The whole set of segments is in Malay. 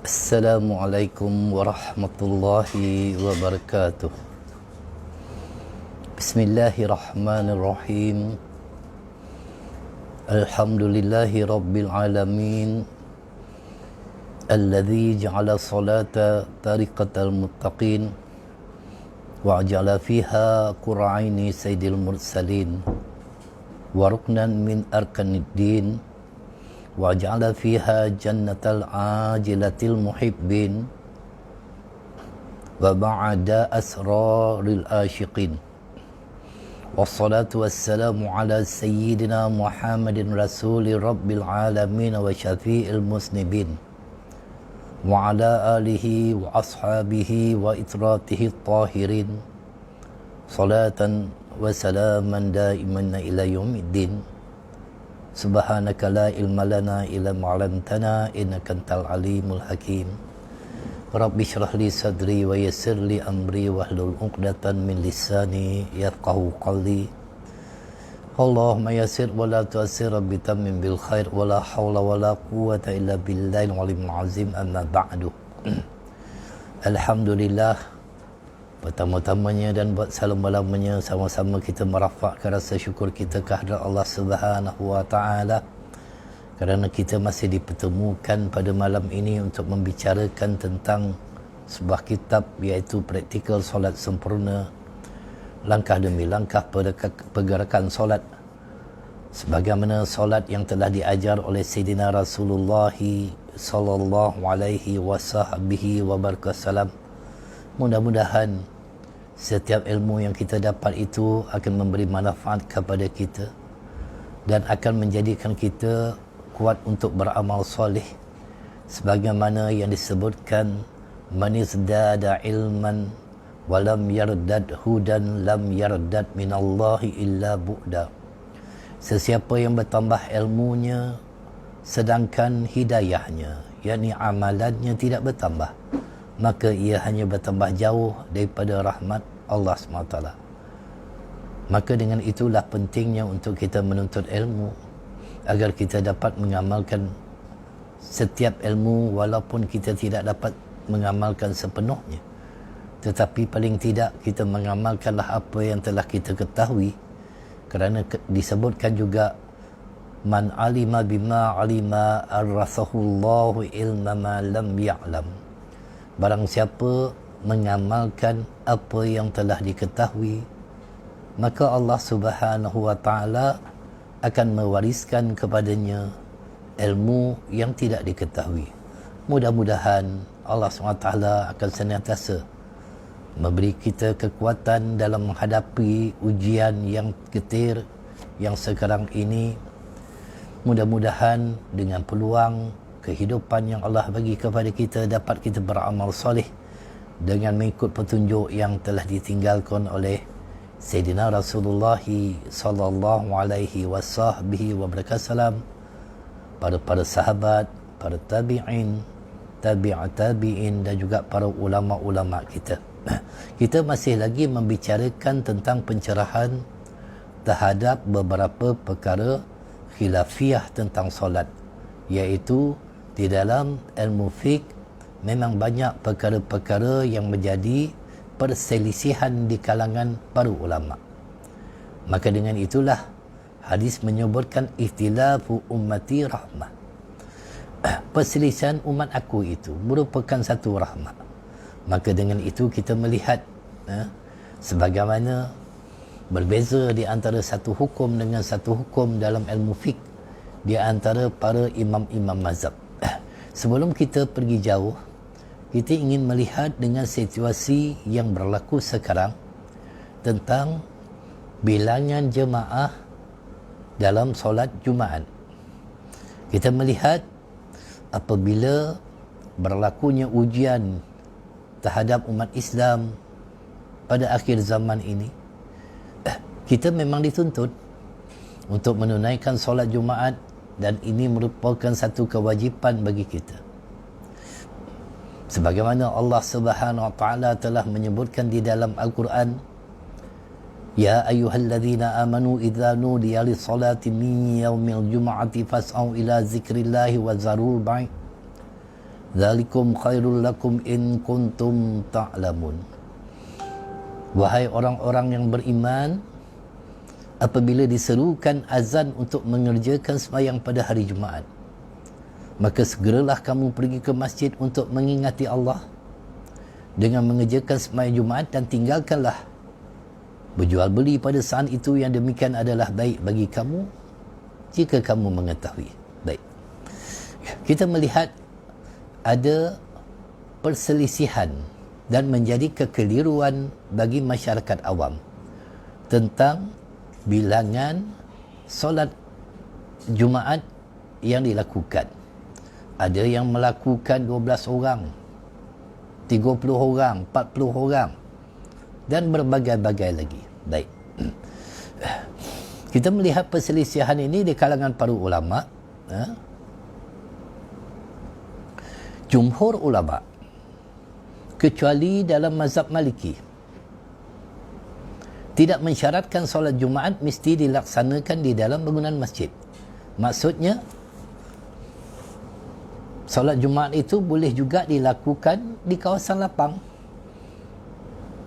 Assalamualaikum warahmatullahi wabarakatuh. Bismillahirrahmanirrahim. Alhamdulillahi rabbil alamin. Alladzi ja'ala salata tariqatal muttaqin wa ja'ala fiha qur'aini sayyidil mursalin wa ruknan min arkanid din wa ja'ala fiha jannatal ajilatil muhibbin wa ba'da asraril asyiqin. Wassalatu wassalamu ala sayyidina Muhammadin rasuli rabbil alamin wa syafi'il musnibin wa ala alihi wa ashabihi wa itratihi tahirin salatan wa salaman daiman ila yaumiddin. Subhanaka la ilma lana illa ma 'allamtana innaka antal alimul hakim. Rabbi shrah li sadri wa yassir li amri wahlul 'uqdatan min lisani yafqahu qawli. Allahumma yassir wa la tu'assir bi tammin bil khair wa la hawla wa la quwwata illa billahil alimul azim. Amma ba'du. Alhamdulillah, pertama-tamanya dan buat salam-salamnya sama-sama kita merafakkan rasa syukur kita kehadrat Allah Subhanahu wa taala kerana kita masih dipertemukan pada malam ini untuk membicarakan tentang sebuah kitab, iaitu Praktikal Solat Sempurna, langkah demi langkah pergerakan solat sebagaimana solat yang telah diajar oleh Sayyidina Rasulullah sallallahu alaihi wasallam. Mudah-mudahan setiap ilmu yang kita dapat itu akan memberi manfaat kepada kita dan akan menjadikan kita kuat untuk beramal soleh sebagaimana yang disebutkan, man izdada ilman walam yardad hudan lam yardad minallahi illa bu'da. Sesiapa yang bertambah ilmunya sedangkan hidayahnya, yakni amalannya tidak bertambah, maka ia hanya bertambah jauh daripada rahmat Allah SWT. Maka dengan itulah pentingnya untuk kita menuntut ilmu agar kita dapat mengamalkan setiap ilmu, walaupun kita tidak dapat mengamalkan sepenuhnya, tetapi paling tidak kita mengamalkanlah apa yang telah kita ketahui, kerana disebutkan juga man alima bima alima arrasahullahu ilma ma lam ya'lam. Barang siapa mengamalkan apa yang telah diketahui, maka Allah Subhanahu wa taala akan mewariskan kepadanya ilmu yang tidak diketahui. Mudah-mudahan Allah SWT akan senantiasa memberi kita kekuatan dalam menghadapi ujian yang getir yang sekarang ini. Mudah-mudahan dengan peluang kehidupan yang Allah bagi kepada kita, dapat kita beramal soleh dengan mengikut petunjuk yang telah ditinggalkan oleh Sayyidina Rasulullah sallallahu alaihi wasallam, para sahabat, para tabi'in, tabi'in dan juga para ulama-ulama kita. Kita masih lagi membicarakan tentang pencerahan terhadap beberapa perkara khilafiyah tentang solat, iaitu di dalam ilmu fiqh memang banyak perkara-perkara yang menjadi perselisihan di kalangan para ulama. Maka dengan itulah hadis menyebutkan ikhtilafu ummati rahmah. Perselisihan umat aku itu merupakan satu rahmat. Maka dengan itu kita melihat sebagaimana berbeza di antara satu hukum dengan satu hukum dalam ilmu fiqh di antara para imam-imam mazhab. Sebelum kita pergi jauh, kita ingin melihat dengan situasi yang berlaku sekarang tentang bilangan jemaah dalam solat Jumaat. Kita melihat apabila berlakunya ujian terhadap umat Islam pada akhir zaman ini, kita memang dituntut untuk menunaikan solat Jumaat, dan ini merupakan satu kewajipan bagi kita. Sebagaimana Allah Subhanahu wa taala telah menyebutkan di dalam Al-Quran, Ya ayyuhalladzina amanu idza nudiya lis-salati min yaumil jum'ati fas'au ila dzikrillahi wa zarul bai'. Dzalikum khairul lakum in kuntum ta'lamun. Wahai orang-orang yang beriman, apabila diserukan azan untuk mengerjakan sembahyang pada hari Jumaat, maka segeralah kamu pergi ke masjid untuk mengingati Allah dengan mengerjakan sembahyang Jumaat, dan tinggalkanlah berjual beli pada saat itu, yang demikian adalah baik bagi kamu jika kamu mengetahui. Baik, kita melihat ada perselisihan dan menjadi kekeliruan bagi masyarakat awam tentang bilangan solat Jumaat yang dilakukan. Ada yang melakukan 12 orang, 30 orang, 40 orang, dan berbagai-bagai lagi. Baik, kita melihat perselisihan ini di kalangan para ulama. Jumhur ulama, kecuali dalam mazhab Maliki, tidak mensyaratkan solat Jumaat mesti dilaksanakan di dalam bangunan masjid. Maksudnya, solat Jumaat itu boleh juga dilakukan di kawasan lapang,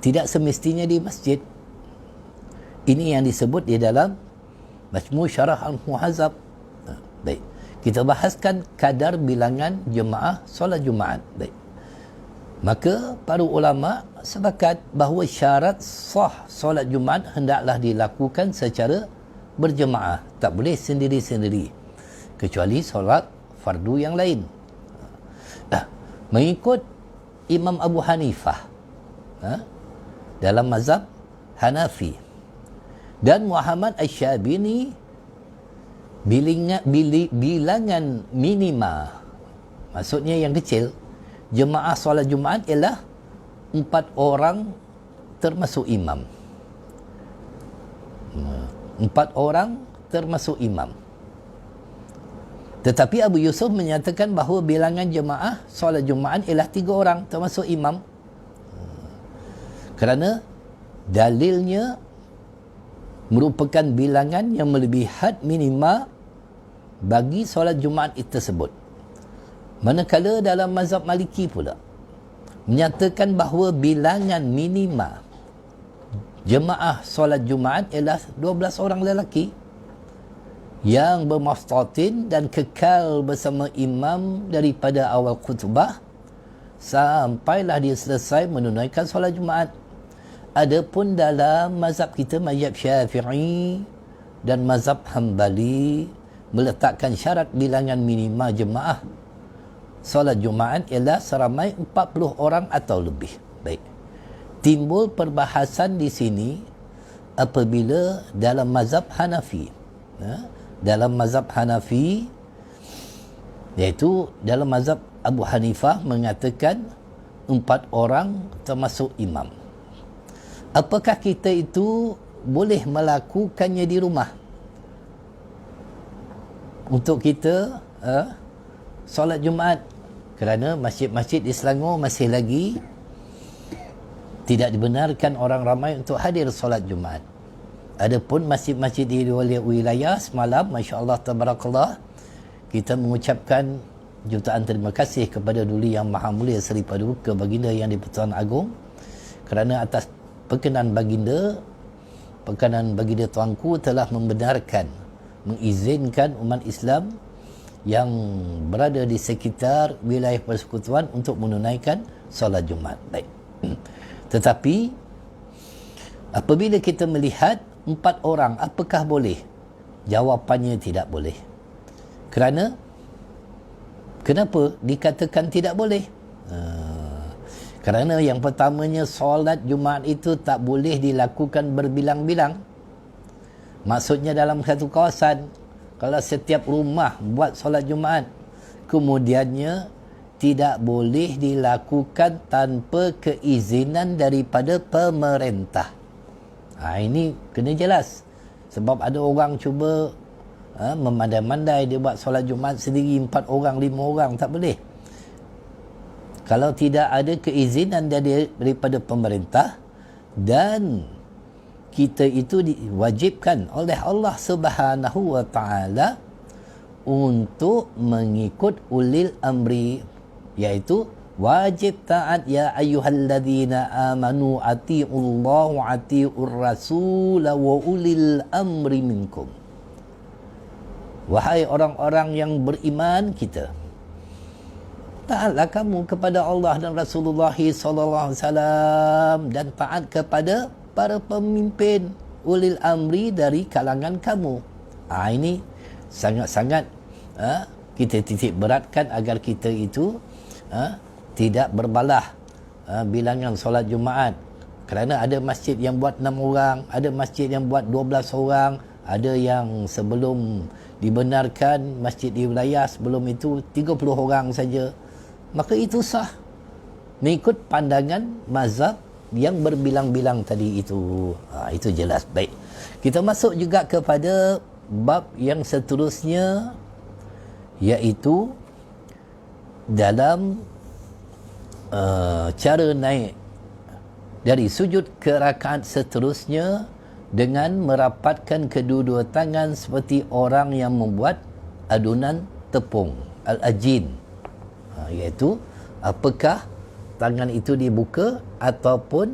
tidak semestinya di masjid. Ini yang disebut di dalam Majmu' Syarah Al-Muhadzab. Baik, kita bahaskan kadar bilangan jemaah solat Jumaat. Baik, maka para ulama sepakat bahawa syarat sah solat Jumaat hendaklah dilakukan secara berjemaah, tak boleh sendiri-sendiri, kecuali solat fardu yang lain. Mengikut Imam Abu Hanifah dalam mazhab Hanafi dan Muhammad Asy-Syabini, bilangan minima, maksudnya yang kecil, jemaah solat Jumaat ialah 4 orang termasuk imam. 4 orang termasuk imam. Tetapi Abu Yusuf menyatakan bahawa bilangan jemaah solat Jumaat ialah 3 orang termasuk imam. Kerana dalilnya merupakan bilangan yang melebihi had minima bagi solat Jumaat itu tersebut. Manakala dalam mazhab Maliki pula menyatakan bahawa bilangan minima jemaah solat Jumaat ialah 12 orang lelaki yang bermaftatin dan kekal bersama imam daripada awal khutbah sampailah dia selesai menunaikan solat Jumaat. Adapun dalam mazhab kita, mazhab Syafi'i dan mazhab Hambali, meletakkan syarat bilangan minima jemaah solat Jumaat ialah seramai 40 orang atau lebih. Baik, timbul perbahasan di sini apabila dalam mazhab Hanafi, dalam mazhab Hanafi, iaitu dalam mazhab Abu Hanifah mengatakan 4 orang termasuk imam. Apakah kita itu boleh melakukannya di rumah untuk kita solat Jumaat? Kerana masjid-masjid di Selangor masih lagi tidak dibenarkan orang ramai untuk hadir solat Jumaat. Adapun masjid-masjid di wilayah semalam, masya-Allah tabarakallah, kita mengucapkan jutaan terima kasih kepada Duli Yang Maha Mulia Seri Paduka Baginda Yang di-Pertuan Agong kerana atas perkenan baginda tuanku telah membenarkan, mengizinkan umat Islam yang berada di sekitar wilayah persekutuan untuk menunaikan solat Jumaat. Baik. Tetapi apabila kita melihat 4 orang, apakah boleh? Jawapannya tidak boleh. Kenapa dikatakan tidak boleh? Kerana yang pertamanya, solat Jumaat itu tak boleh dilakukan berbilang-bilang. Maksudnya dalam satu kawasan, kalau setiap rumah buat solat Jumaat, kemudiannya tidak boleh dilakukan tanpa keizinan daripada pemerintah. Ini kena jelas. Sebab ada orang cuba memandai-mandai, dia buat solat Jumaat sendiri 4 orang, 5 orang, tak boleh. Kalau tidak ada keizinan daripada pemerintah, dan kita itu diwajibkan oleh Allah Subhanahu wa taala untuk mengikut ulil amri iaitu wajib taat ya ayyuhalladzina amanu atiiullah wa atiiur rasul wa ulil amri minkum. Wahai orang-orang yang beriman, kita taatlah kamu kepada Allah dan Rasulullah sallallahu alaihi wasallam dan taat kepada para pemimpin ulil amri dari kalangan kamu. Ini sangat-sangat kita titik beratkan agar kita itu tidak berbalah bilangan solat Jumaat, kerana ada masjid yang buat 6 orang, ada masjid yang buat 12 orang, ada yang sebelum dibenarkan masjid di wilayah sebelum itu 30 orang saja. Maka itu sah mengikut pandangan mazhab yang berbilang-bilang tadi itu. Itu jelas. Baik, kita masuk juga kepada bab yang seterusnya, iaitu dalam cara naik dari sujud ke rakaat seterusnya dengan merapatkan kedua-dua tangan seperti orang yang membuat adunan tepung, al-ajin. Iaitu apakah tangan itu dibuka ataupun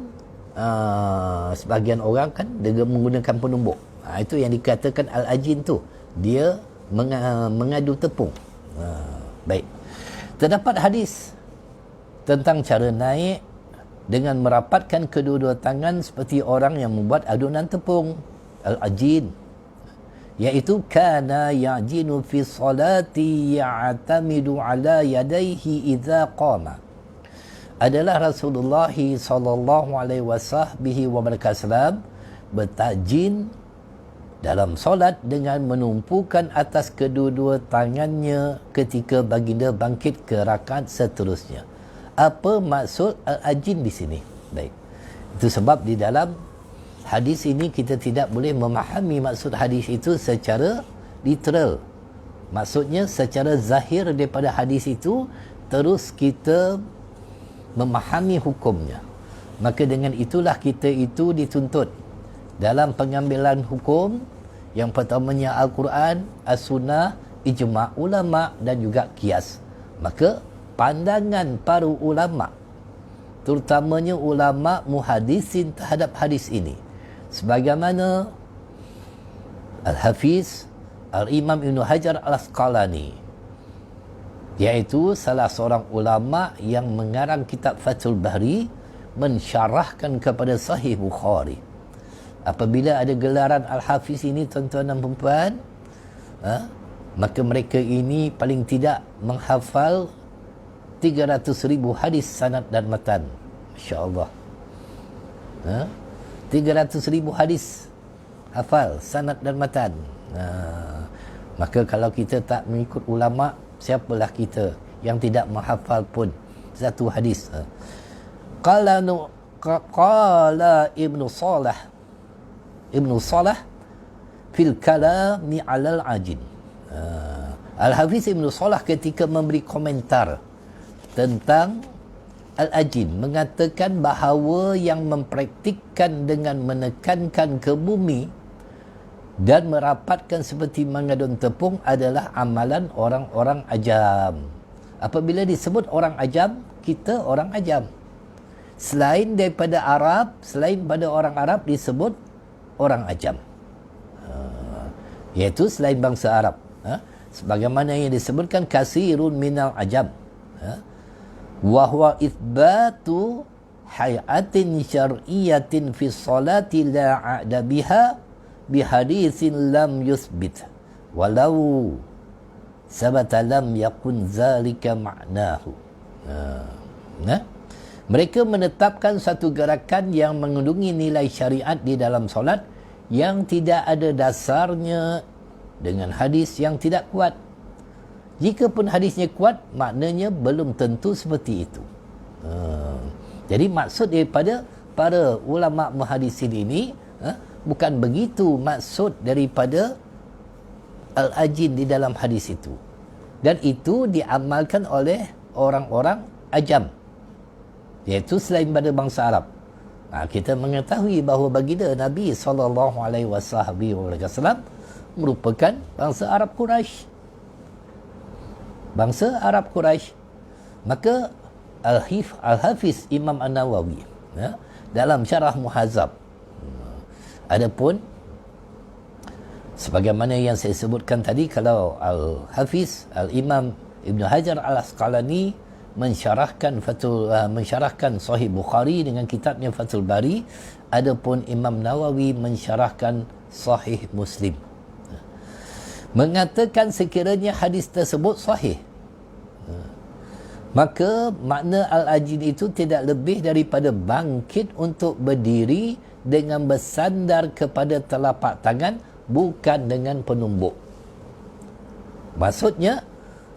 sebahagian orang kan dengan menggunakan penumbuk. Itu yang dikatakan al-ajin tu, dia mengadu tepung. Baik, terdapat hadis tentang cara naik dengan merapatkan kedua-dua tangan seperti orang yang membuat adunan tepung, al-ajin, iaitu kana ya'jinu fi salati ya'tamidu ala yadayhi idza qama. Adalah Rasulullah sallallahu alaihi wasallam bertajin dalam solat dengan menumpukan atas kedua-dua tangannya ketika baginda bangkit ke rakaat seterusnya. Apa maksud al-ajin di sini? Baik, itu sebab di dalam hadis ini kita tidak boleh memahami maksud hadis itu secara literal. Maksudnya secara zahir daripada hadis itu, terus kita memahami hukumnya. Maka dengan itulah kita itu dituntut dalam pengambilan hukum, yang pertamanya Al-Quran, As-Sunnah, ijma' ulama' dan juga qiyas. Maka pandangan para ulama', terutamanya ulama' muhadisin terhadap hadis ini, sebagaimana Al-Hafiz Al-Imam Ibn Hajar Al-Asqalani, iaitu salah seorang ulama' yang mengarang kitab Fathul Bari, mensyarahkan kepada Sahih Bukhari. Apabila ada gelaran Al-Hafiz ini, tuan-tuan dan puan-puan, maka mereka ini paling tidak menghafal 300,000 hadis sanad dan matan. Masya Allah. 300,000 hadis hafal sanad dan matan. Maka kalau kita tak mengikut ulama', siapalah kita yang tidak menghafal pun satu hadis. Qala Ibnu Salah fil kalami 'alal ajin. Al-Hafiz Ibnu Salah ketika memberi komentar tentang al-ajin mengatakan bahawa yang mempraktikkan dengan menekankan ke bumi dan merapatkan seperti mengadun tepung adalah amalan orang-orang ajam. Apabila disebut orang ajam, kita orang ajam. Selain daripada Arab, selain pada orang Arab disebut orang ajam. Iaitu selain bangsa Arab. Sebagaimana yang disebutkan kasirun minal ajam. Wa huwa itsbatu hayatin syar'iyyatin fi sholati la 'ada biha bi haditsin lam yusbit walau sabata lam yakun zalika ma'nahu. Mereka menetapkan satu gerakan yang mengandungi nilai syariat di dalam solat yang tidak ada dasarnya dengan hadis yang tidak kuat. Jika pun hadisnya kuat, maknanya belum tentu seperti itu. Jadi maksud daripada para ulama' muhadisin ini bukan begitu maksud daripada al-ajin di dalam hadis itu. Dan itu diamalkan oleh orang-orang ajam, iaitu selain pada bangsa Arab. Kita mengetahui bahawa baginda Nabi SAW merupakan bangsa Arab Quraisy. Bangsa Arab Quraisy. Maka Al-Hafiz Imam An-Nawawi, ya, dalam syarah Muhazab, adapun sebagaimana yang saya sebutkan tadi, kalau Al-Hafiz Al-Imam Ibn Hajar Al-Asqalani mensyarahkan Sahih Bukhari dengan kitabnya Fathul Bari, adapun Imam Nawawi mensyarahkan Sahih Muslim, mengatakan sekiranya hadis tersebut sahih, maka makna al-ajin itu tidak lebih daripada bangkit untuk berdiri dengan bersandar kepada telapak tangan, bukan dengan penumbuk. Maksudnya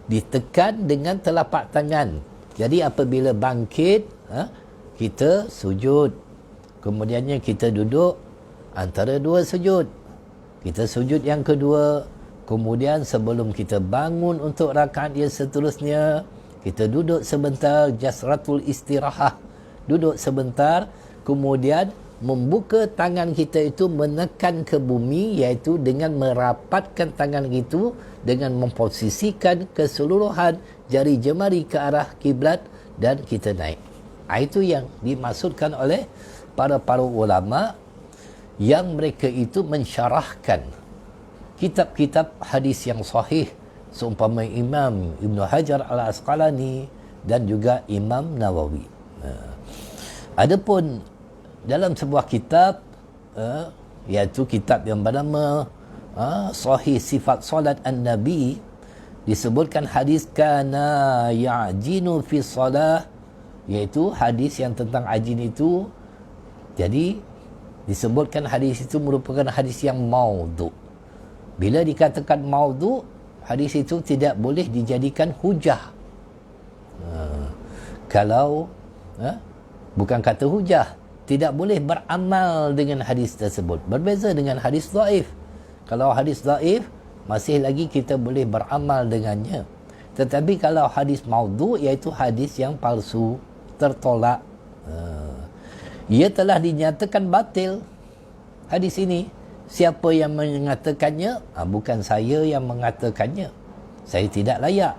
ditekan dengan telapak tangan. Jadi apabila bangkit, kita sujud, kemudiannya kita duduk antara dua sujud, kita sujud yang kedua, kemudian sebelum kita bangun untuk rakaat yang seterusnya, kita duduk sebentar, jasratul istirahah, duduk sebentar, kemudian membuka tangan kita itu menekan ke bumi, iaitu dengan merapatkan tangan itu dengan memposisikan keseluruhan jari jemari ke arah kiblat dan kita naik. Itu yang dimaksudkan oleh para ulama yang mereka itu mensyarahkan kitab-kitab hadis yang sahih, seumpama Imam Ibn Hajar Al-Asqalani dan juga Imam Nawawi. Adapun dalam sebuah kitab, iaitu kitab yang bernama Sahih Sifat Salat An-Nabi, disebutkan hadis kana ya'jinu fi salah, iaitu hadis yang tentang ajin itu. Jadi disebutkan hadis itu merupakan hadis yang maudhu. Bila dikatakan maudhu, hadis itu tidak boleh dijadikan hujah. Kalau bukan kata hujah, tidak boleh beramal dengan hadis tersebut. Berbeza dengan hadis dhaif. Kalau hadis dhaif, masih lagi kita boleh beramal dengannya. Tetapi kalau hadis maudhu, iaitu hadis yang palsu, tertolak, ia telah dinyatakan batil. Hadis ini, siapa yang mengatakannya? Bukan saya yang mengatakannya. Saya tidak layak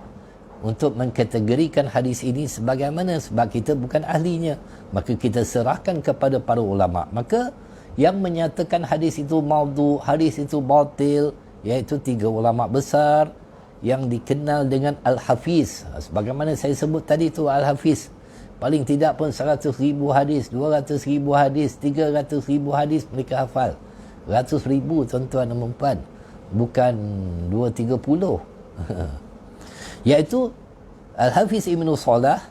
untuk mengkategorikan hadis ini sebagaimana, sebab kita bukan ahlinya. Maka kita serahkan kepada para ulama. Maka yang menyatakan hadis itu maudhu, hadis itu batil, iaitu 3 ulama besar yang dikenal dengan Al-Hafiz. Sebagaimana saya sebut tadi tu, Al-Hafiz paling tidak pun 100,000 hadis, 200,000 hadis, 300,000 hadis mereka hafal. 100,000 tuan-tuan dan puan, bukan 2-30. Iaitu Al-Hafiz Ibn Salah,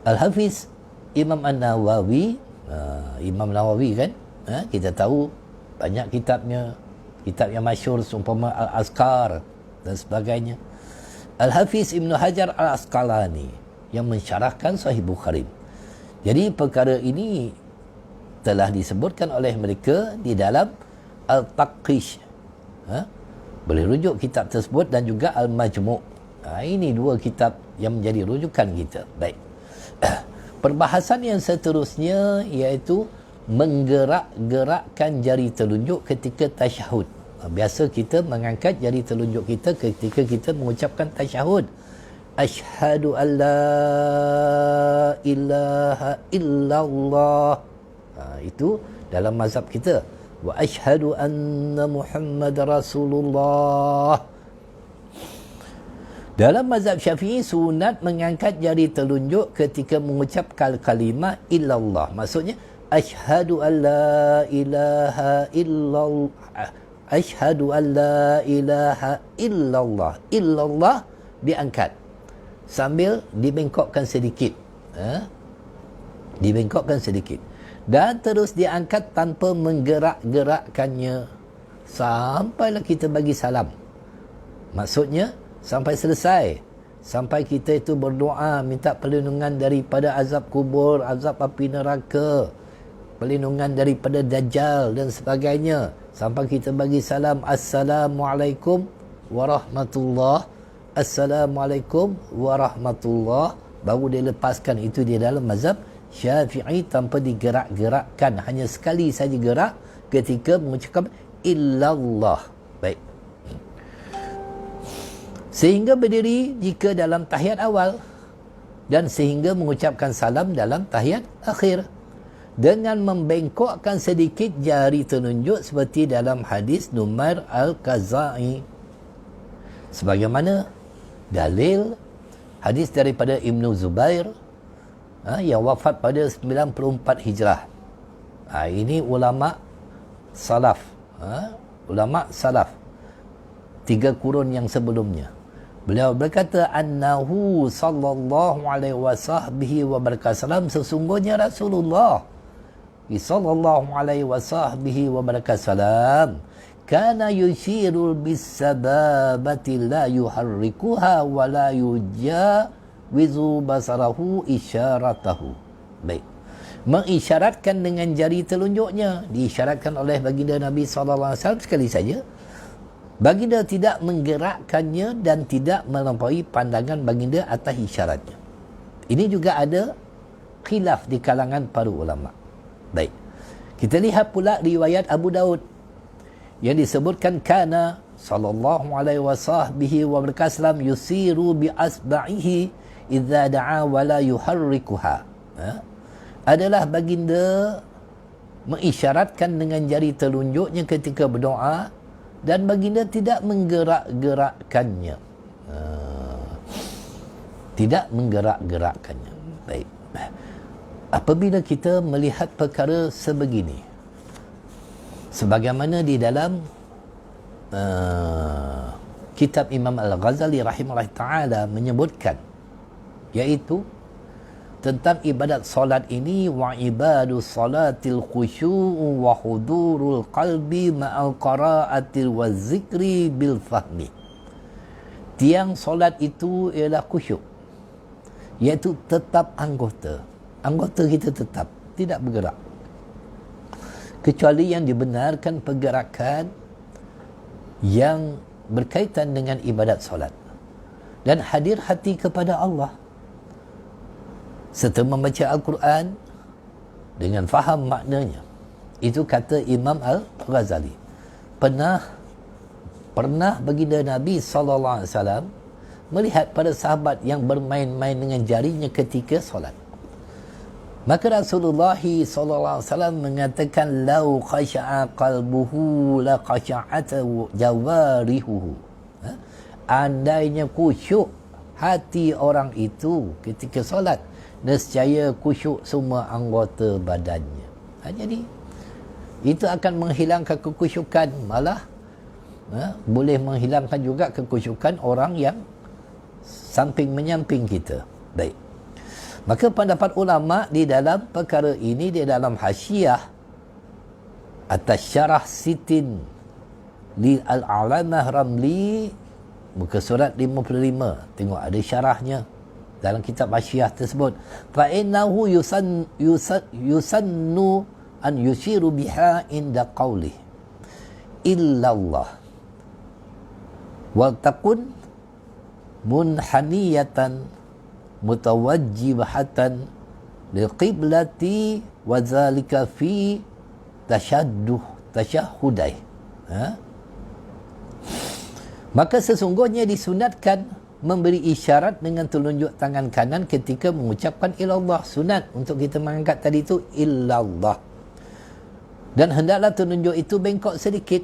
Al-Hafiz Imam An-Nawawi. Imam Nawawi kan, kita tahu banyak kitabnya, kitab yang masyhur seumpama Al-Azkar dan sebagainya. Al-Hafiz Ibn Hajar Al-Asqalani yang mensyarahkan Sahih Bukhari. Jadi perkara ini telah disebutkan oleh mereka di dalam Al-Taqish. Boleh rujuk kitab tersebut, dan juga Al-Majmu'. Ini 2 kitab yang menjadi rujukan kita. Baik. Perbahasan yang seterusnya iaitu menggerak-gerakkan jari telunjuk ketika tasyahud. Biasa kita mengangkat jari telunjuk kita ketika kita mengucapkan tasyahud. Asyhadu an la ilaha illallah. Itu dalam mazhab kita. Wa asyhadu anna Muhammad Rasulullah. Dalam mazhab Syafi'i, sunat mengangkat jari telunjuk ketika mengucapkan kalimah illallah. Maksudnya asyhadu an la ilaha illallah. Asyhadu an la ilaha illallah. Illallah diangkat sambil dibengkokkan sedikit. Dibengkokkan sedikit. Dan terus diangkat tanpa menggerak-gerakkannya sampailah kita bagi salam. Maksudnya sampai selesai, sampai kita itu berdoa minta perlindungan daripada azab kubur, azab api neraka, perlindungan daripada dajjal dan sebagainya, sampai kita bagi salam assalamualaikum warahmatullah, assalamualaikum warahmatullah, baru dia lepaskan. Itu di dalam mazhab Syafi'i tanpa digerak-gerakkan, hanya sekali saja gerak ketika mengucapkan illallah. Baik. Sehingga berdiri jika dalam tahiyat awal, dan sehingga mengucapkan salam dalam tahiyat akhir dengan membengkokkan sedikit jari telunjuk seperti dalam hadis Numair Al-Khuzai. Sebagaimana dalil hadis daripada Ibnu Zubair yang wafat pada 94 Hijrah. Ini ulama salaf. Ulama salaf 3 kurun yang sebelumnya. Beliau berkata annahu sallallahu alaihi wasallam, sesungguhnya Rasulullah sallallahu alaihi wasallam kana yushiru bis-sababati la yuharrikuha wa la yujawizu basarahu isyaratahu. Baik, mengisyaratkan dengan jari telunjuknya, diisyaratkan oleh baginda Nabi sallallahu alaihi wasallam sekali saja. Baginda tidak menggerakkannya dan tidak melampaui pandangan baginda atas isyaratnya. Ini juga ada khilaf di kalangan para ulama. Baik, kita lihat pula riwayat Abu Daud yang disebutkan kana sallallahu alaihi wasallam yusiru bi asba'ihi idza da'a wa la yuharrikuha. Adalah baginda mengisyaratkan dengan jari telunjuknya ketika berdoa dan baginda tidak menggerak-gerakkannya. Tidak menggerak-gerakkannya. Baik. Apabila kita melihat perkara sebegini, sebagaimana di dalam kitab Imam Al-Ghazali rahimahullah ta'ala menyebutkan, iaitu tentang ibadat solat ini, wa ibadu salatil khusyu'u wa hudurul qalbi ma'al qara'atil wa zikri bil fahmi. Tiang solat itu ialah khusyuk, iaitu tetap anggota kita tetap tidak bergerak, kecuali yang dibenarkan pergerakan yang berkaitan dengan ibadat solat, dan hadir hati kepada Allah serta membaca Al-Quran dengan faham maknanya. Itu kata Imam Al-Ghazali. Pernah baginda Nabi SAW melihat pada sahabat yang bermain-main dengan jarinya ketika solat. Maka Rasulullah SAW mengatakan, lau khasya'a qalbuhu la khasha'at jawarihuhu. Andainya khusyuk hati orang itu ketika solat, nescaya khusyuk semua anggota badannya. Jadi itu akan menghilangkan kekhusyukan, malah boleh menghilangkan juga kekhusyukan orang yang samping menyamping kita. Baik, maka pendapat ulama di dalam perkara ini, di dalam hasyiah atas syarah sitin li al-alamah Ramli, muka surat 55, tengok ada syarahnya dalam kitab hasyiah tersebut. Fa innahu yusannu an yushiru biha inda qawlih illallah wa takun munhaniyatan mutawajjibatan liqiblati wa zalika fi tashahhudai. Maka sesungguhnya disunatkan memberi isyarat dengan telunjuk tangan kanan ketika mengucapkan ilallah. Sunat untuk kita mengangkat tadi itu ilallah, dan hendaklah telunjuk itu bengkok sedikit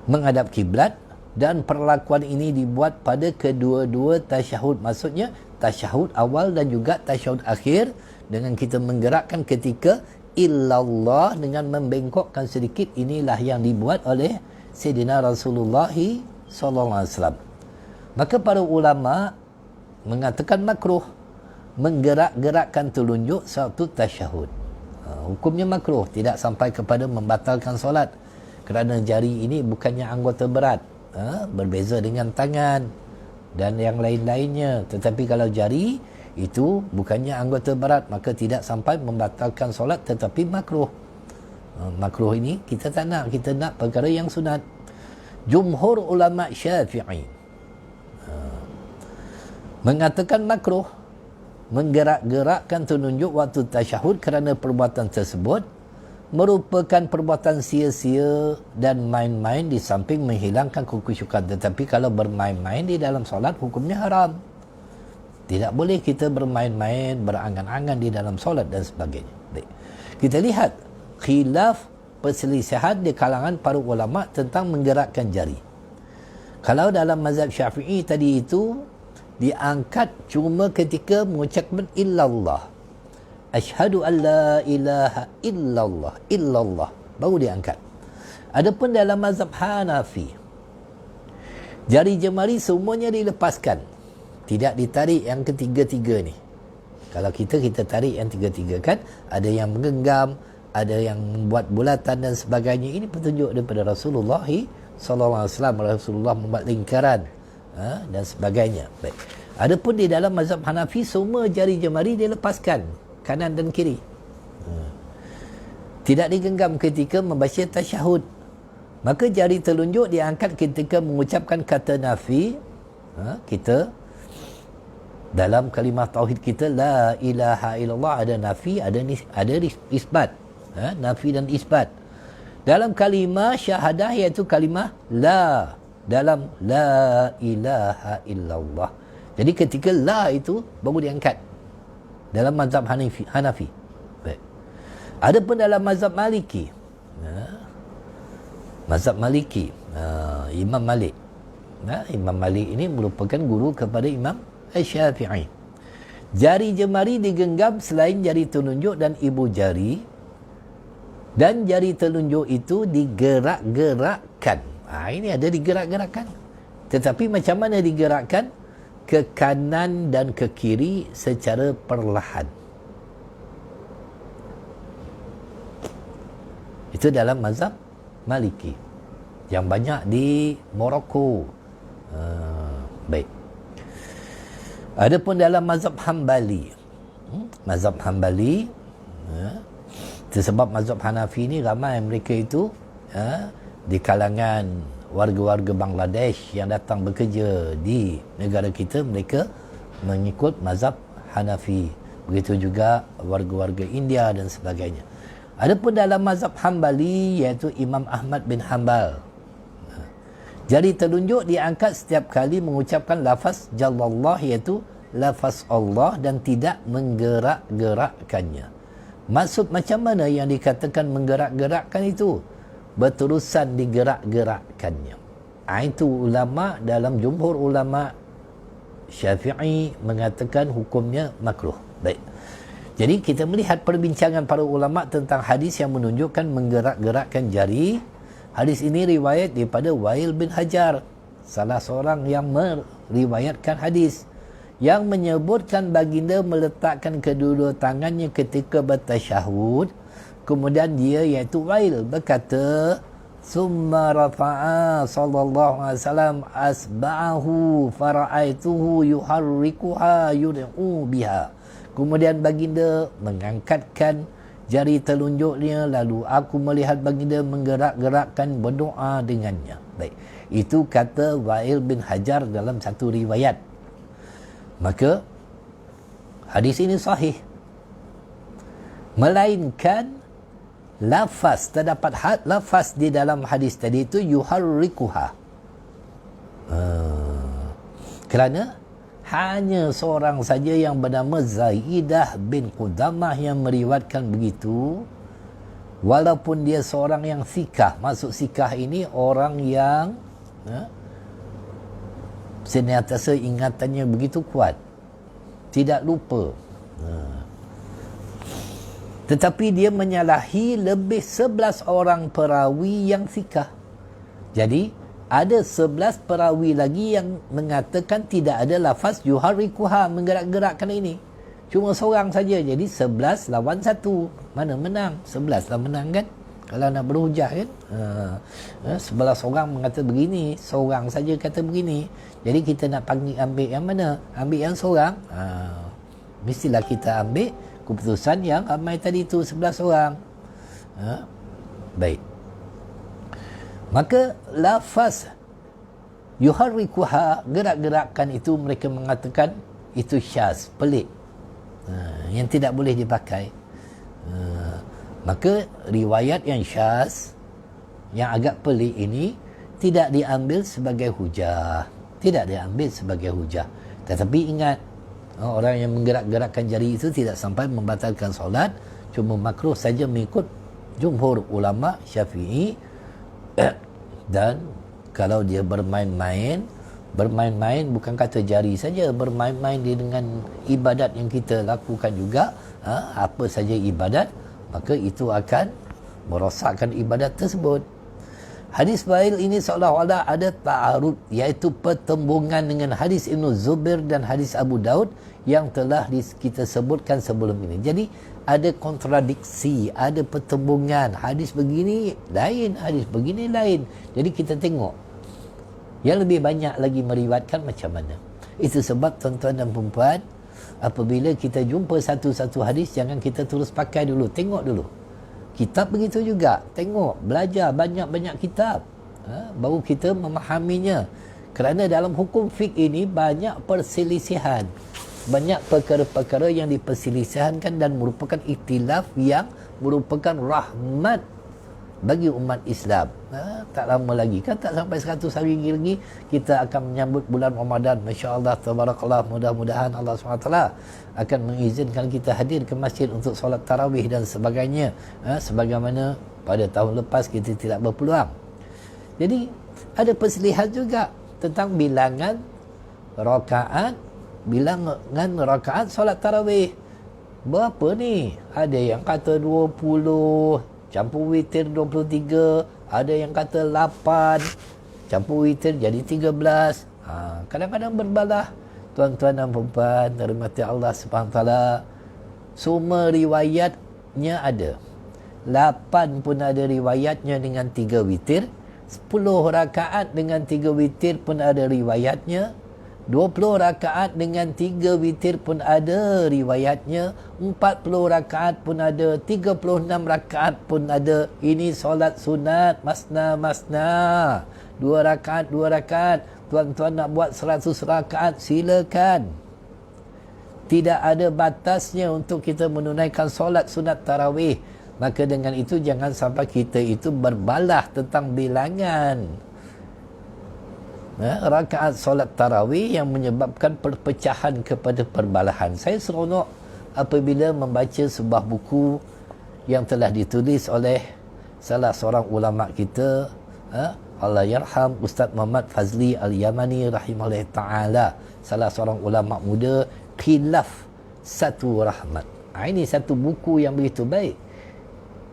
menghadap kiblat, dan perlakuan ini dibuat pada kedua-dua tasyahud, maksudnya tasyahud awal dan juga tasyahud akhir, dengan kita menggerakkan ketika illallah dengan membengkokkan sedikit. Inilah yang dibuat oleh Sayyidina Rasulullah SAW. Maka para ulama mengatakan makruh menggerak-gerakkan telunjuk sewaktu tasyahud. Hukumnya makruh, tidak sampai kepada membatalkan solat, kerana jari ini bukannya anggota berat, berbeza dengan tangan dan yang lain-lainnya. Tetapi kalau jari itu bukannya anggota berat, maka tidak sampai membatalkan solat, tetapi makruh. Makruh ini kita tak nak, kita nak perkara yang sunat. Jumhur ulama Syafi'i mengatakan makruh menggerak-gerakkan telunjuk waktu tasyahud, kerana perbuatan tersebut merupakan perbuatan sia-sia dan main-main, di samping menghilangkan kekhusyukan. Tetapi kalau bermain-main di dalam solat, hukumnya haram, Tidak boleh kita bermain-main, berangan-angan di dalam solat dan sebagainya. Baik. Kita lihat khilaf perselisihan di kalangan para ulama tentang menggerakkan jari. Kalau dalam mazhab Syafi'i tadi itu diangkat cuma ketika mengucapkan illallah. Asyhadu an la ilaha illallah baru diangkat. Adapun dalam mazhab Hanafi, jari jemari semuanya dilepaskan. Tidak ditarik yang ketiga-tiga ni. Kalau kita tarik yang tiga-tiga kan. Ada yang menggenggam, ada yang membuat bulatan dan sebagainya. Ini petunjuk daripada Rasulullah SAW. Rasulullah membuat lingkaran dan sebagainya. Baik. Adapun di dalam mazhab Hanafi, semua jari jemari dilepaskan, kanan dan kiri. Tidak digenggam ketika membaca tasyahud. Maka jari telunjuk diangkat ketika mengucapkan kata nafi. Kita dalam kalimah tauhid kita la ilaha illallah ada nafi, ada isbat. Nafi dan isbat. Dalam kalimah syahadah iaitu kalimah la, dalam la ilaha illallah. Jadi ketika la itu baru diangkat dalam mazhab Hanafi. Baik. Adapun dalam mazhab Maliki, mazhab Maliki, Imam Malik. Imam Malik ini merupakan guru kepada Imam Syafi'i. Jari jemari digenggam selain jari telunjuk dan ibu jari, dan jari telunjuk itu digerak-gerakkan. Ini ada digerak-gerakkan. Tetapi macam mana digerakkan? Ke kanan dan ke kiri secara perlahan. Itu dalam mazhab Maliki yang banyak di Morocco. Baik. Adapun dalam mazhab Hambali, mazhab Hambali, sebab mazhab Hanafi ni ramai mereka itu di kalangan warga-warga Bangladesh yang datang bekerja di negara kita, mereka mengikut mazhab Hanafi. Begitu juga warga-warga India dan sebagainya. Adapun dalam mazhab Hambali, iaitu Imam Ahmad bin Hanbal, jari telunjuk diangkat setiap kali mengucapkan lafaz Jallallah, iaitu lafaz Allah, dan tidak menggerak-gerakkannya. Maksud macam mana yang dikatakan menggerak-gerakkan itu? Berterusan digerak-gerakkannya. Itu ulama dalam jumhur ulama Syafi'i mengatakan hukumnya makruh. Baik. Jadi kita melihat perbincangan para ulama tentang hadis yang menunjukkan menggerak-gerakkan jari. Hadis ini riwayat daripada Wail bin Hajar, salah seorang yang meriwayatkan hadis, yang menyebutkan baginda meletakkan kedua tangannya ketika bertasyahud. Kemudian dia, iaitu Wail, berkata, summa rafa'a sallallahu alaihi wasallam asba'ahu fara'aituhu yuharrikuha yud'u biha. Kemudian baginda mengangkatkan jari telunjuknya, lalu aku melihat baginda menggerak-gerakkan berdoa dengannya. Baik. Itu kata Wail bin Hajar dalam satu riwayat. Maka hadis ini sahih. Melainkan lafaz, terdapat lafaz di dalam hadis tadi itu yuharrikuha. Kerana hanya seorang saja yang bernama Zaidah bin Qudamah yang meriwayatkan begitu, walaupun dia seorang yang sikah. Maksud sikah ini orang yang senantiasa ingatannya begitu kuat, tidak lupa. Tetapi dia menyalahi lebih 11 orang perawi yang sikah. Jadi ada 11 perawi lagi yang mengatakan tidak ada lafaz yuharrikuha, menggerak-gerakkan ini. Cuma seorang saja. Jadi 11 lawan 1. Mana menang? 11 lah menang kan? Kalau nak berhujah kan? 11 orang mengata begini, seorang saja kata begini. Jadi kita nak panggil ambil yang mana? Ambil yang seorang? Mestilah kita ambil keputusan yang ramai tadi tu, 11 orang. Baik. Maka lafaz yuharrikuha, gerak-gerakkan itu, mereka mengatakan itu syaz, pelik, yang tidak boleh dipakai. Maka riwayat yang syaz, yang agak pelik ini tidak diambil sebagai hujah. Tidak diambil sebagai hujah. Tetapi ingat, Orang yang menggerak-gerakkan jari itu tidak sampai membatalkan solat, cuma makruh saja mengikut jumhur ulama Syafi'i. Dan kalau dia bermain-main bukan kata jari saja, bermain-main dia dengan ibadat yang kita lakukan juga, apa saja ibadat, maka itu akan merosakkan ibadat tersebut. Hadis Bail ini seolah-olah ada ta'arud, iaitu pertembungan dengan hadis Ibn Zubair dan hadis Abu Daud yang telah kita sebutkan sebelum ini. Jadi ada kontradiksi, ada pertembungan. Hadis begini lain, hadis begini lain. Jadi kita tengok yang lebih banyak lagi meriwayatkan macam mana. Itu sebab tuan-tuan dan puan-puan, apabila kita jumpa satu-satu hadis, jangan kita terus pakai dulu, tengok dulu. Kitab begitu juga, tengok, belajar banyak-banyak kitab, baru kita memahaminya. Kerana dalam hukum fiqh ini banyak perselisihan, banyak perkara-perkara yang diperselisihkan dan merupakan ikhtilaf yang merupakan rahmat bagi umat Islam. Tak lama lagi, kan tak sampai 100 hari lagi kita akan menyambut bulan Ramadan. Masya-Allah, tabarakallah, mudah-mudahan Allah SWT akan mengizinkan kita hadir ke masjid untuk solat tarawih dan sebagainya, sebagaimana pada tahun lepas kita tidak berpeluang. Jadi ada perselisihan juga tentang bilangan rakaat solat tarawih. Berapa ni? Ada yang kata 20 campur witir 23, ada yang kata 8 campur witir jadi 13. Kadang-kadang berbalah. Tuan-tuan dan puan-puan dirahmati Allah Subhanahu taala, semua riwayatnya ada. 8 pun ada riwayatnya dengan 3 witir, 10 rakaat dengan 3 witir pun ada riwayatnya, 20 rakaat dengan 3 witir pun ada riwayatnya, 40 rakaat pun ada, 36 rakaat pun ada. Ini solat sunat masna-masna, 2 rakaat. Tuan-tuan nak buat 100 rakaat, silakan. Tidak ada batasnya untuk kita menunaikan solat sunat tarawih. Maka dengan itu jangan sampai kita itu berbalah tentang bilangan rakaat solat tarawih yang menyebabkan perpecahan kepada perbalahan. Saya seronok apabila membaca sebuah buku yang telah ditulis oleh salah seorang ulama kita, Allah yarham, Ustaz Muhammad Fazli Al-Yamani rahimahullah ta'ala, salah seorang ulama muda, Khilaf Satu Rahmat. Ini satu buku yang begitu baik,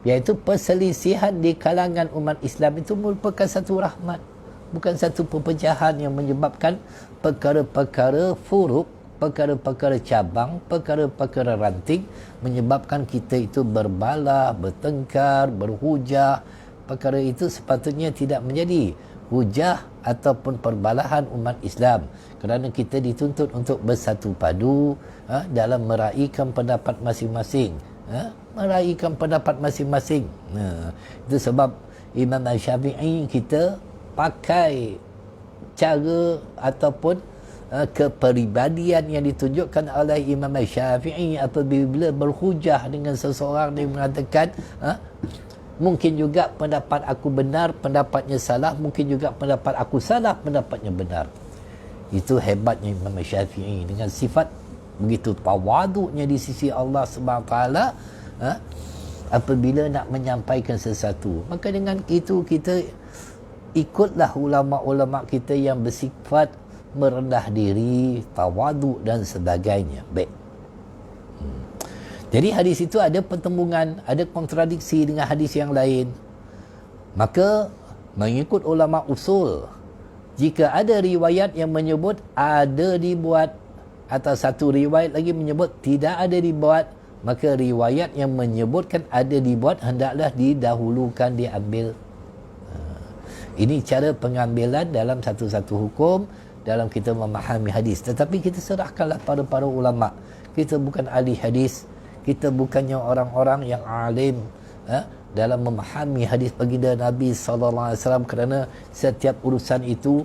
iaitu perselisihan di kalangan umat Islam itu merupakan satu rahmat, bukan satu perpecahan yang menyebabkan perkara-perkara furuk, perkara-perkara cabang, perkara-perkara ranting, menyebabkan kita itu berbalah, bertengkar, berhujah. Perkara itu sepatutnya tidak menjadi hujah ataupun perbalahan umat Islam, kerana kita dituntut untuk bersatu padu dalam meraihkan pendapat masing-masing, meraihkan pendapat masing-masing. Itu sebab Imam Syafi'i kita pakai cara ataupun kepribadian yang ditunjukkan oleh Imam Syafi'i apabila berhujah dengan seseorang yang mengatakan mungkin juga pendapat aku benar, pendapatnya salah, mungkin juga pendapat aku salah, pendapatnya benar. Itu hebatnya Imam Syafi'i, dengan sifat begitu tawaduknya di sisi Allah SWT, apabila nak menyampaikan sesuatu. Maka dengan itu kita ikutlah ulama-ulama kita yang bersifat merendah diri, tawaduk dan sebagainya. Baik. Jadi hadis itu ada pertembungan, ada kontradiksi dengan hadis yang lain. Maka mengikut ulama usul, jika ada riwayat yang menyebut ada dibuat, atau satu riwayat lagi menyebut tidak ada dibuat, maka riwayat yang menyebutkan ada dibuat hendaklah didahulukan, diambil. Ini cara pengambilan dalam satu-satu hukum dalam kita memahami hadis. Tetapi kita serahkanlah pada para ulama. Kita bukan ahli hadis, kita bukannya orang-orang yang alim dalam memahami hadis baginda Nabi SAW, kerana setiap urusan itu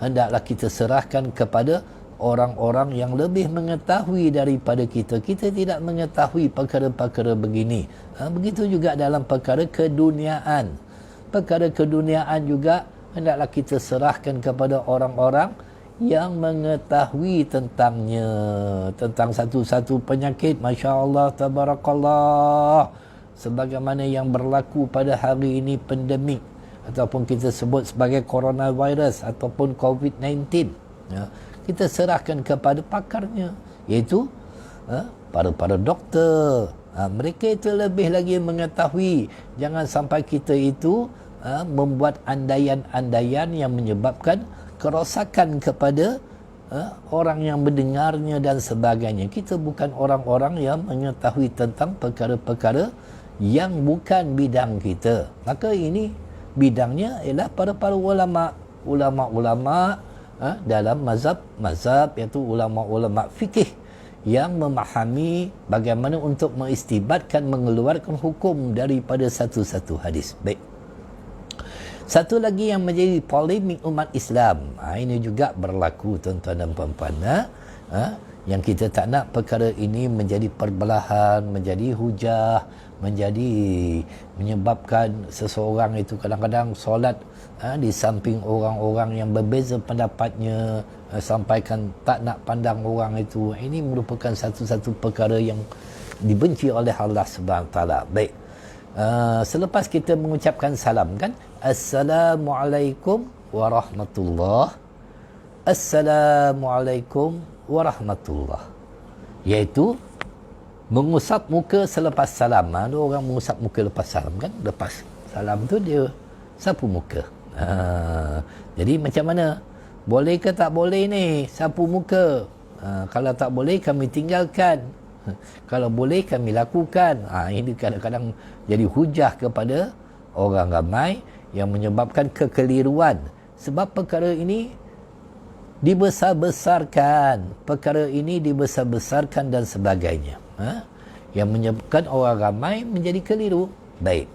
hendaklah kita serahkan kepada orang-orang yang lebih mengetahui daripada kita. Kita tidak mengetahui perkara-perkara begini. Begitu juga dalam perkara keduniaan. Perkara keduniaan juga hendaklah kita serahkan kepada orang-orang yang mengetahui tentangnya, tentang satu-satu penyakit. Masya Allah, tabarakallah, sebagaimana yang berlaku pada hari ini, pandemik ataupun kita sebut sebagai coronavirus ataupun COVID-19, ya, kita serahkan kepada pakarnya, iaitu para doktor. Mereka itu lebih lagi mengetahui. Jangan sampai kita itu membuat andaian-andaian yang menyebabkan kerosakan kepada orang yang mendengarnya dan sebagainya. Kita bukan orang-orang yang mengetahui tentang perkara-perkara yang bukan bidang kita. Maka ini bidangnya ialah para ulama-ulama dalam mazhab iaitu ulama-ulama fikih yang memahami bagaimana untuk mengistibatkan, mengeluarkan hukum daripada satu-satu hadis. Baik. Satu lagi yang menjadi polemik umat Islam, ini juga berlaku tuan-tuan dan puan-puan, yang kita tak nak perkara ini menjadi perbelahan, menjadi hujah, menyebabkan seseorang itu kadang-kadang solat di samping orang-orang yang berbeza pendapatnya, sampaikan tak nak pandang orang itu. Ini merupakan satu-satu perkara yang dibenci oleh Allah Subhanahu Wa Taala. Baik. Selepas kita mengucapkan salam, kan, Assalamualaikum warahmatullah, Assalamualaikum warahmatullah, iaitu mengusap muka selepas salam. Ada orang mengusap muka lepas salam, kan, lepas salam tu dia sapu muka. Jadi macam mana, boleh ke tak boleh ni sapu muka? Kalau tak boleh kami tinggalkan, kalau boleh kami lakukan. Ini kadang-kadang jadi hujah kepada orang ramai yang menyebabkan kekeliruan. Sebab perkara ini dibesar-besarkan, perkara ini dibesar-besarkan dan sebagainya, yang menyebabkan orang ramai menjadi keliru. Baik.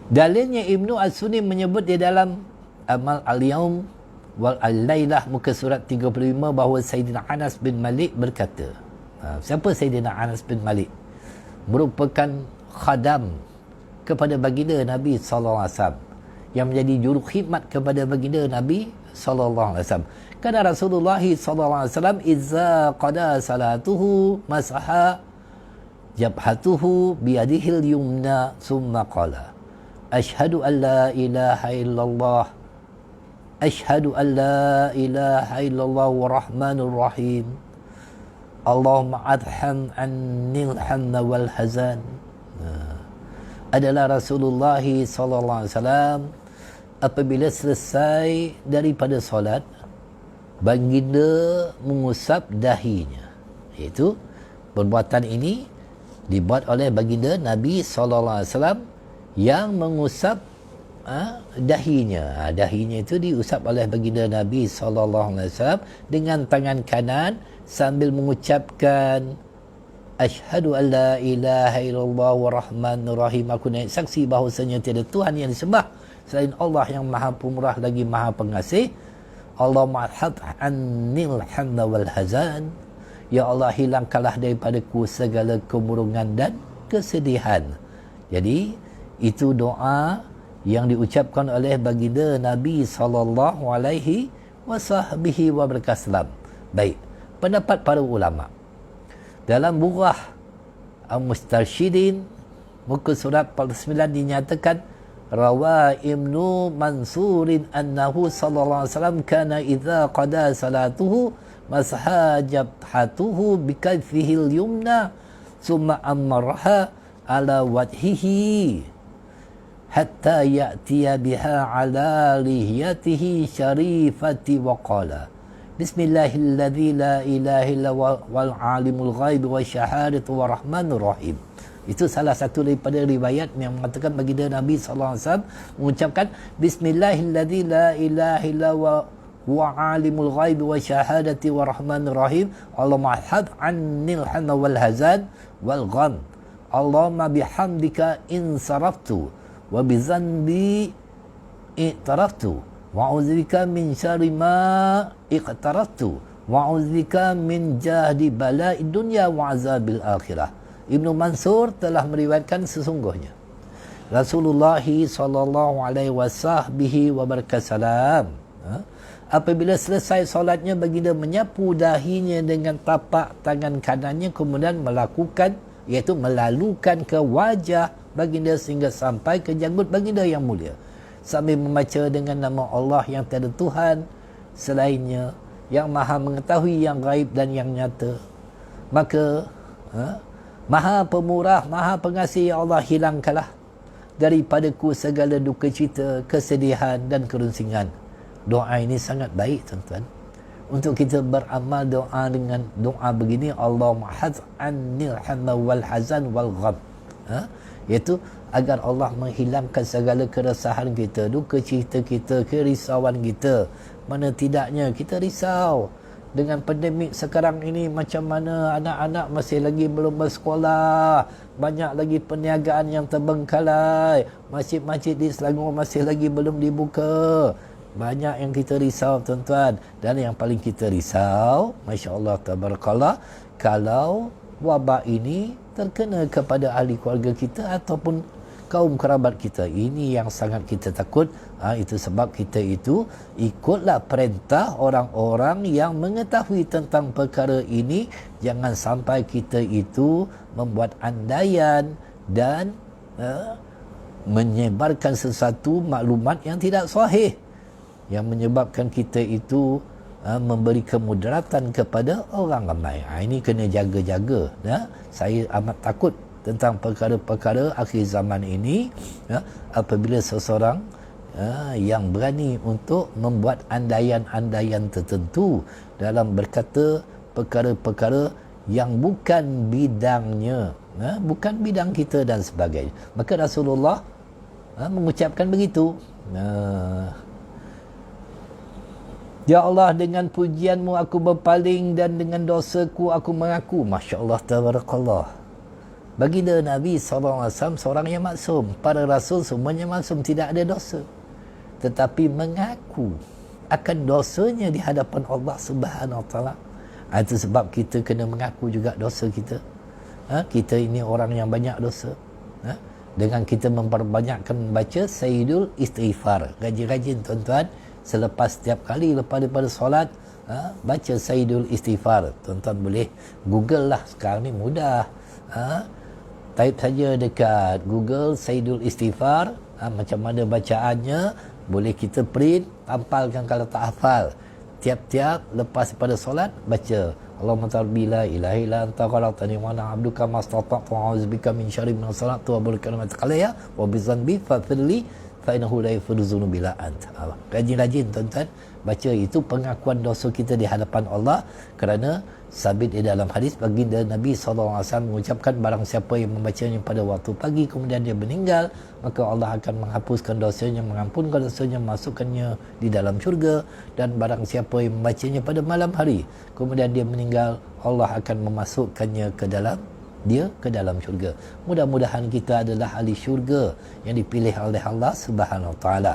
Dalilnya Ibnu As-Sunni menyebut di dalam Amal Al-Yaum wal Al-Lailah muka surat 35 bahawa Sayyidina Anas bin Malik berkata, siapa Sayyidina Anas bin Malik? Merupakan khadam kepada baginda Nabi sallallahu alaihi wasallam, yang menjadi juru khidmat kepada baginda Nabi sallallahu alaihi wasallam. Kana Rasulullah sallallahu alaihi wasallam idza qada salatuhu masaha jabhatuhu biyadihil yumna summa qala asyhadu an la ilaha illallah, asyhadu an la ilaha illallah wa rahmanur rahim, Allahumma adham annil hamna wal hazan. Adalah Rasulullah sallallahu alaihi wasallam apabila selesai daripada solat, baginda mengusap dahinya. Iaitu perbuatan ini dibuat oleh baginda Nabi sallallahu alaihi wasallam yang mengusap dahinya. Dahinya itu diusap oleh baginda Nabi sallallahu alaihi wasallam dengan tangan kanan sambil mengucapkan asyhadu an la ilaha illallah wa rahmanur rahim. Aku naik saksi bahawasanya tiada Tuhan yang disembah selain Allah yang Maha Pemurah lagi Maha Pengasih. Allahumma hadh annil hamna wal hazan. Ya Allah, hilangkanlah daripadaku segala kemurungan dan kesedihan. Jadi itu doa yang diucapkan oleh baginda Nabi sallallahu alaihi wasallam. Baik, pendapat para ulama dalam Burah Al-Mustarsyidin muka surat 49 dinyatakan rawa Ibnu Mansurin annahu sallallahu alaihi wasallam kana idza qada salatuhu masaha jabhatuhu bikaffihi al-yumna summa amarha ala wajhihi hatta ya'tiya biha ala lihiyatihi syarifati wa qala Bismillahilladzi la ilaha illa wal alimul ghaib wa syahadatu wa rahmanur rahim. Itu salah satu daripada riwayat yang mengatakan baginda Nabi sallallahu alaihi wasallam mengucapkan Bismillahilladzi la ilaha illa wa alimul ghaib wa syahadati wa rahmanur rahim. Allahumma hadh annil hamna wal hazan wal gham. Allahumma bihamdika in saraftu wa bi dhanbi i'taraftu wa a'udzubika min syarri ma iqtaraftu wa a'udzubika min jahdi bala'i dunya wa azabil akhirah. Ibnu Mansur telah meriwayatkan sesungguhnya Rasulullah sallallahu alaihi wasallam Apabila selesai solatnya, baginda menyapu dahinya dengan tapak tangan kanannya, kemudian melakukan, iaitu melalukan ke wajah baginda sehingga sampai ke janggut baginda yang mulia, sambil membaca dengan nama Allah yang tiada Tuhan selainnya, yang maha mengetahui yang gaib dan yang nyata. Maka maha pemurah, maha pengasih, ya Allah, hilangkanlah daripadaku segala duka cita, kesedihan dan kerunsingan. Doa ini sangat baik, tuan-tuan, untuk kita beramal doa dengan doa begini, Allahumma haz annil hamma wal hazan wal gham, iaitu agar Allah menghilangkan segala keresahan kita, duka cita kita, kerisauan kita. Mana tidaknya kita risau dengan pandemik sekarang ini, macam mana anak-anak masih lagi belum bersekolah, banyak lagi perniagaan yang terbengkalai, masjid-masjid di Selangor masih lagi belum dibuka. Banyak yang kita risau, tuan-tuan. Dan yang paling kita risau, Masya Allah, tabarakallah, kalau wabak ini terkena kepada ahli keluarga kita ataupun kaum kerabat kita. Ini yang sangat kita takut. Itu sebab kita itu ikutlah perintah orang-orang yang mengetahui tentang perkara ini. Jangan sampai kita itu membuat andaian dan menyebarkan sesuatu maklumat yang tidak sahih, yang menyebabkan kita itu memberi kemudaratan kepada orang ramai. Ini kena jaga-jaga. Saya amat takut tentang perkara-perkara akhir zaman ini, apabila seseorang yang berani untuk membuat andaian-andaian tertentu dalam berkata perkara-perkara yang bukan bidangnya, bukan bidang kita dan sebagainya. Maka Rasulullah mengucapkan begitu. Ya Allah, dengan pujianmu aku berpaling dan dengan dosaku aku mengaku. Masya Allah, tabarakallah. Baginda Nabi SAW seorang yang maksum. Para Rasul semuanya maksum, tidak ada dosa. Tetapi mengaku akan dosanya di hadapan Allah Subhanahu Wa Taala. Itu sebab kita kena mengaku juga dosa kita. Kita ini orang yang banyak dosa. Dengan kita memperbanyakkan membaca Sayyidul Istighfar. Rajin-rajin, tuan-tuan. Selepas setiap kali lepas daripada solat, baca Sayyidul Istighfar. Tuan-tuan boleh Google lah, sekarang ni mudah. Type saja dekat Google Sayyidul Istighfar, macam mana bacaannya, boleh kita print, tampalkan kalau tak hafal. Tiap-tiap lepas daripada solat, baca Allahumma tarbi la ilaha illa anta khalaqtani wa ana 'abduka mastata'tu wa a'udzubika min syarri ma sana'tu wa bi kalimati qalaya wa bi dhanbi faghfirli fa innahu la yaghfiru dzunuba illa anta. Rajin-rajin, tuan-tuan, baca. Itu pengakuan dosa kita di hadapan Allah, kerana sabit di dalam hadis baginda Nabi SAW mengucapkan, barang siapa yang membacanya pada waktu pagi kemudian dia meninggal, maka Allah akan menghapuskan dosanya, mengampunkan dosanya, masukkannya di dalam syurga. Dan barang siapa yang membacanya pada malam hari kemudian dia meninggal, Allah akan memasukkannya ke dalam syurga. Mudah-mudahan kita adalah ahli syurga yang dipilih oleh Allah Subhanahu Wa Taala.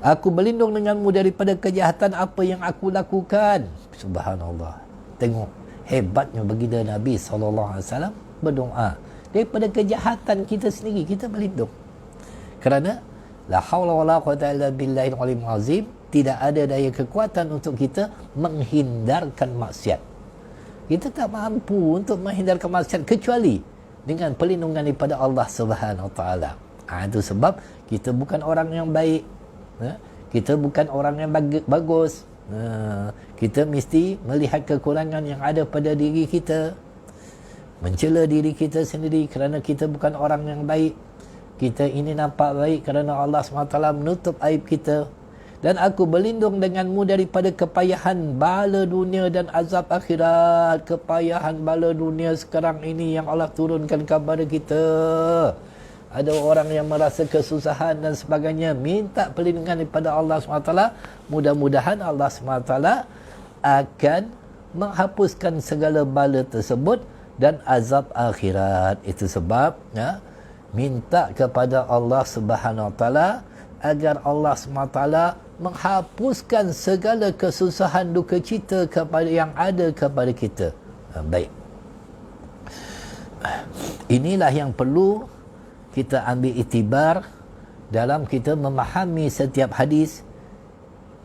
Aku berlindung denganmu daripada kejahatan apa yang aku lakukan. Subhanallah. Tengok hebatnya baginda Nabi SAW berdoa. Daripada kejahatan kita sendiri kita berlindung. Kerana la haula wala quwwata illa billahil aliyyil azim, tidak ada daya kekuatan untuk kita menghindarkan maksiat. Kita tak mampu untuk menghindarkan maksiat kecuali dengan perlindungan daripada Allah Subhanahu Wa Taala. Itu sebab kita bukan orang yang baik. Kita bukan orang yang bagus. Kita mesti melihat kekurangan yang ada pada diri kita, mencela diri kita sendiri kerana kita bukan orang yang baik. Kita ini nampak baik kerana Allah SWT menutup aib kita. Dan aku berlindung denganmu daripada kepayahan bala dunia dan azab akhirat. Kepayahan bala dunia sekarang ini yang Allah turunkan kepada kita. Ada orang yang merasa kesusahan dan sebagainya, minta perlindungan daripada Allah SWT. Mudah-mudahan Allah SWT akan menghapuskan segala bala tersebut dan azab akhirat. Itu sebab minta kepada Allah Subhanahu Wa Taala agar Allah SWT menghapuskan segala kesusahan duka cita kepada yang ada kepada kita. Baik. Inilah yang perlu kita ambil iktibar dalam kita memahami setiap hadis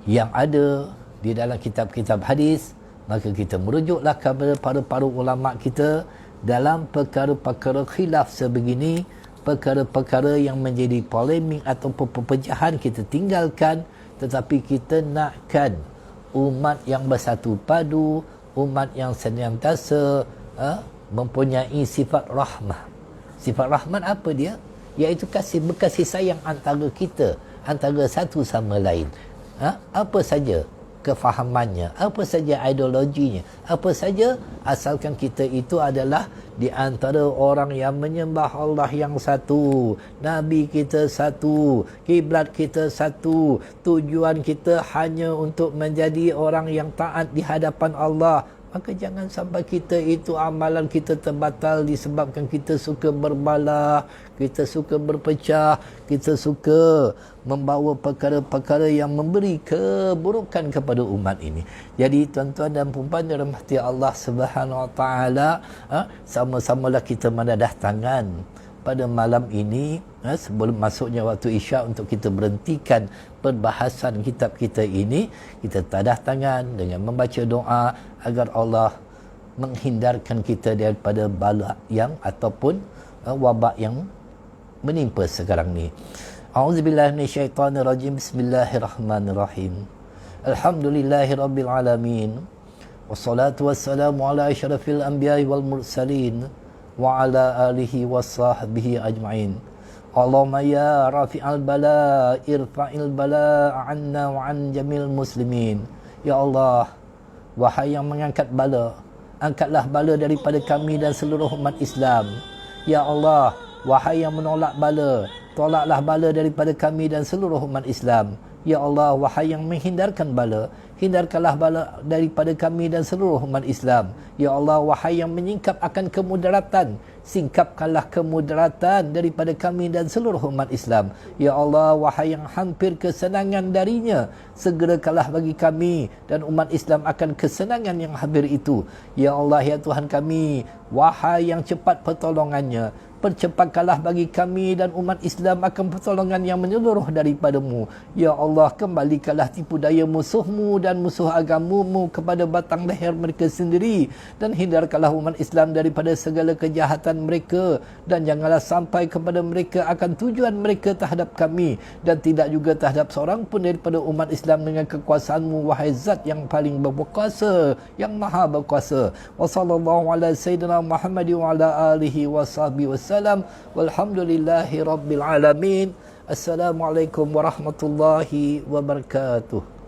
yang ada di dalam kitab-kitab hadis, maka kita merujuklah kepada para ulama kita dalam perkara-perkara khilaf sebegini, perkara-perkara yang menjadi polemik ataupun perpecahan kita tinggalkan, tetapi kita nakkan umat yang bersatu padu, umat yang senantiasa mempunyai sifat rahmah. Sifat rahmat apa dia? Iaitu berkasih sayang antara kita, antara satu sama lain. Apa saja kefahamannya, apa saja ideologinya, apa saja, asalkan kita itu adalah di antara orang yang menyembah Allah yang satu, Nabi kita satu, kiblat kita satu, tujuan kita hanya untuk menjadi orang yang taat di hadapan Allah, maka jangan sampai kita itu amalan kita terbatal disebabkan kita suka berbalah, kita suka berpecah, kita suka membawa perkara-perkara yang memberi keburukan kepada umat ini. Jadi tuan-tuan dan puan-puan dirahmati Allah Subhanahu Wa Taala, sama-samalah kita menadah tangan pada malam ini, sebelum masuknya waktu Isyak, untuk kita berhentikan perbahasan kitab kita ini. Kita tadah tangan dengan membaca doa agar Allah menghindarkan kita daripada bala yang ataupun wabak yang menimpa sekarang ni. A'udzubillahi minasyaitonirrajim. Bismillahirrahmanirrahim. Alhamdulillahirabbil alamin. Wassalatu wassalamu ala asyrafil anbiya'i wal mursalin wa ala alihi wasahbihi ajma'in. Allahumma ya rafi'al bala irfa'il bala 'anna wa 'an jamil muslimin. Ya Allah, wahai yang mengangkat bala, angkatlah bala daripada kami dan seluruh umat Islam. Ya Allah, wahai yang menolak bala, tolaklah bala daripada kami dan seluruh umat Islam. Ya Allah, wahai yang menghindarkan bala, hindarkanlah bala daripada kami dan seluruh umat Islam. Ya Allah, wahai yang menyingkap akan kemudaratan, singkapkanlah kemudaratan daripada kami dan seluruh umat Islam. Ya Allah, wahai yang hampir kesenangan darinya, segerakanlah bagi kami dan umat Islam akan kesenangan yang hampir itu. Ya Allah, ya Tuhan kami, wahai yang cepat pertolongannya, percepatkanlah bagi kami dan umat Islam akan pertolongan yang menyeluruh daripadamu. Ya Allah, kembalikanlah tipu daya musuhmu dan musuh agamamu kepada batang leher mereka sendiri, dan hindarkanlah umat Islam daripada segala kejahatan mereka, dan janganlah sampai kepada mereka akan tujuan mereka terhadap kami, dan tidak juga terhadap seorang pun daripada umat Islam dengan kekuasaanmu, wahai zat yang paling berkuasa, yang maha berkuasa. Wa sallallahu ala sayyidina Muhammad wa ala alihi wa sahbihi wasallam. Walhamdulillahi rabbil alamin. Assalamualaikum warahmatullahi wabarakatuh.